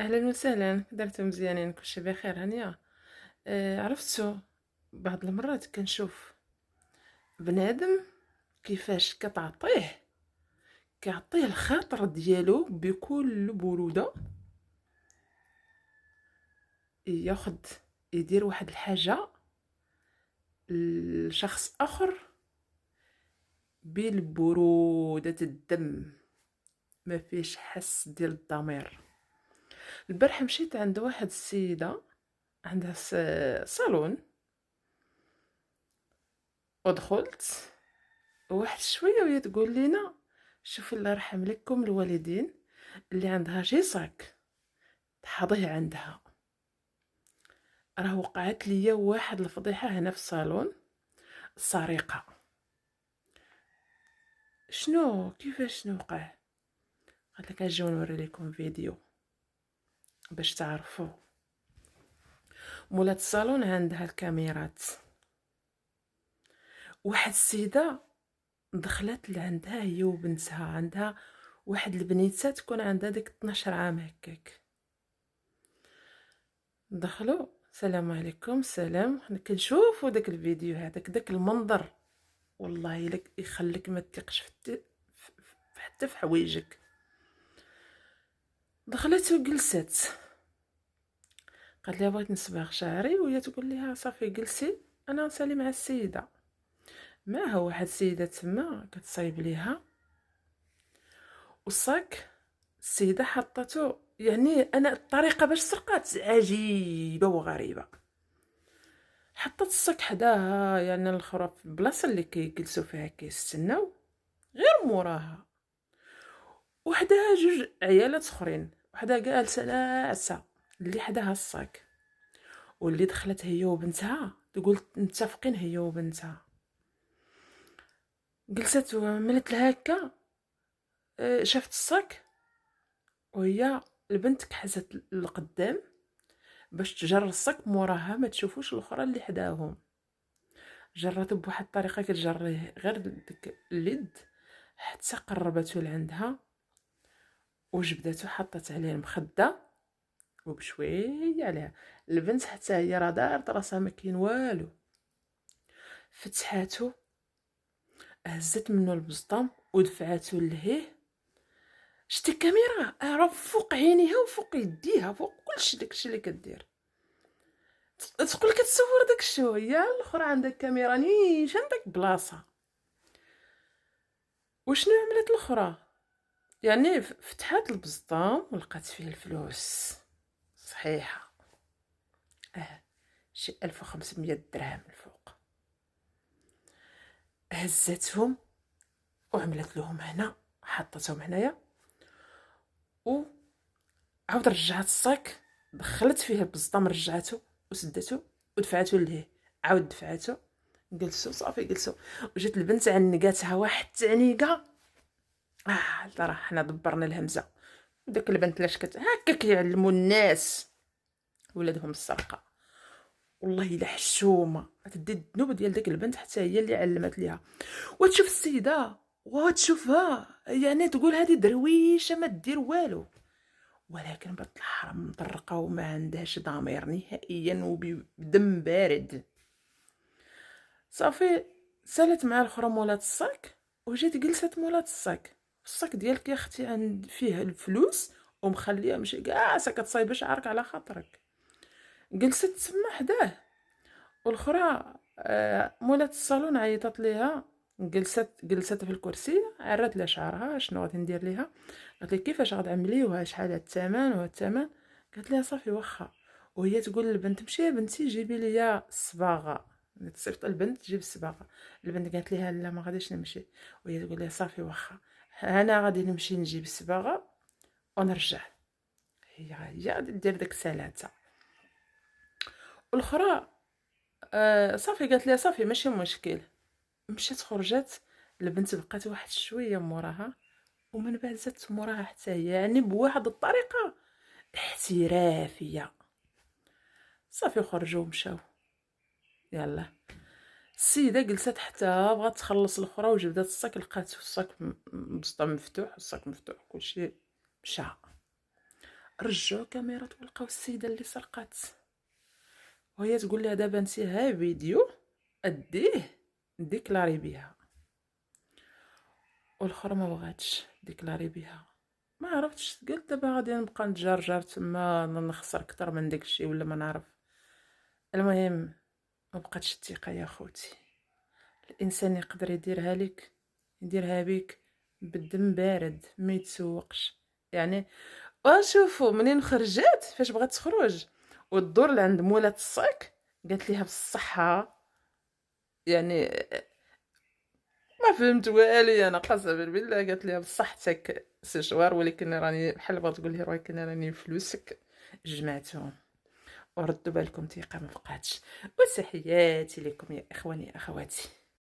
أهلا وسهلا، درتو مزيانين، كلشي بخير هانية. عرفتو، بعض المرات كنشوف بنادم كيفاش كيعطيه الخاطر ديالو بكل برودة، ياخد يدير واحد الحاجة لشخص آخر بالبرودة الدم، ما فيش حس ديال الضمير. البارح مشيت عند واحد السيدة عندها صالون، ودخلت واحد شويه وهي تقول لينا: شوفي الله يرحم لكم الوالدين، اللي عندها شي صاك تحضيه عندها. راه وقعت ليا واحد الفضيحه هنا في الصالون، السرقه. كيفاش وقع؟ قالت لك اجيو نوري لكم فيديو باش تعرفوا. مولات الصالون عندها الكاميرات، واحد السيده دخلت لعندها هي وبنتها، عندها واحد البنيته تكون عندها ديك 12 عام هكاك. دخلوا، السلام عليكم، السلام. كنشوفوا داك الفيديو هذاك، داك المنظر والله لك يخليك ما تثقش حتى في حوايجك. دخلت وجلست، قالت لي بغيت نصبغ شعري، وهي تقول لها صافي جلسي انا نسالي مع السيده. ما هو واحد السيده تما كتصايب ليها والصاك، السيده حطته. يعني انا الطريقه باش سرقات عجيبه وغريبه. حطت الصك حداها، يعني الاخرى في البلاصه اللي كيجلسوا فيها كيستناو، غير موراها وحدها جوج عيالات اخرين، وحده جالسه ناعسه اللي حداها الصاك، واللي دخلت هي وبنتها تقول متفقين هي وبنتها. جلست وعملت لها هكا، شافت الصاك، وهي البنت كحزت لقدام باش تجر الصاك موراها ما تشوفوش الاخرى اللي حداهم. جرته بواحد الطريقه كتجريه غير ديك اليد، حتى قربته لعندها وجبدته، حطت عليه المخده وبشويه عليها. البنت حتى هي راه دارت راسها ما كاين والو، فتحاتو، هزت منه البسطام ودفعاتو لهيه. شتي الكاميرا راه فوق عينيها وفوق يديها، فوق كلشي داكشي اللي كدير. تقول كتصور داكشي، وهي الاخرى عندها الكاميرا نيشان داك بلاصه. وشنو عملت الاخرى؟ يعني فتحات البسطام ولقات فيه الفلوس صحيحه، شي 1500 درهم الفوق. هزتهم وعملت لهم هنا، حطتهم هنايا، و عاود رجعت الصاك، دخلت فيه البزطام، رجعته وسدته ودفعته ليه، عاود دفعته. جلسوا صافي جلسوا، وجات البنت عنقاتها واحد التعنيقه. راه حنا دبرنا الهمزه. وداك البنت لاش هكا كيعلموا الناس ولادهم السرقه. والله الا حشومه تدي الذنوب ديال ديك البنت، حتى هي اللي علمت ليها. وتشوف السيده وتشوفها، يعني تقول هذه درويشه ما دير والو، ولكن بطل الحرام مطرقه وما عندهاش ضمير نهائيا وبدم بارد. صافي سالت مع الاخرى مولات الصاك، وجات جلست مولات الصاك. الصاك ديالك يا اختي عند فيه الفلوس ومخليه ماشي كاع كتصايب شعرك على خاطرك. جلست تما حداه، والاخرى مولات الصالون عيطت ليها. جلست في الكرسي، عرات لها شعرها شنو غادي ندير ليها. قالت لي كيفاش غتعمليوها، شحال هاد الثمن وهاد الثمن؟ قالت لها صافي واخا. وهي تقول للبنت مشي يا بنتي جيبي لي الصباغه، تصيفط البنت تجيب الصباغه. البنت قالت لها لا ما غاديش نمشي، وهي تقول لها صافي واخا، انا غادي نمشي نجيب الصباغه ونرجع. هي غادي دير داك السلاتة. والاخرى صافي قالت لها صافي ماشي مشكل. مشات خرجت، البنت بقات واحد شويه موراها، ومن بعد زادت موراها حتى هي، يعني بواحد الطريقه احترافيه. صافي خرجوا ومشاو. يلا السيده جلست حتى بغات تخلص الاخرى، وجبدات الصاك لقات الصاك مسطى مفتوح، الصاك مفتوح كلشي مشى. رجعوا كاميرات ولقاو السيده اللي سرقات، وهي تقول لها دابا انت ها فيديو اديه ديكلاري بها. والاخرى ما بغاتش ديكلاري بها، ما عرفتش، قلت دابا غادي نبقى نتجرجر تما نخسر اكثر من داكشي ولا ما نعرف. المهم ما بقاتش الثقه يا خوتي. الانسان يقدر يديرها لك، يديرها بك بالدم بارد ما يتسوقش يعني. وشوفوا منين خرجت، فاش بغات تخرج وتدور لعند مولات الصاك قالت ليها بالصحه يعني، ما فهمت والو انا قسما بالله. قالت ليها بصحتك سجوار، ولكن راني بحال بغات تقول لي ولكن راني فلوسك جمعتهم. وردوا بالكم ثقه ما بقاتش. وتحياتي لكم يا اخواني اخواتي.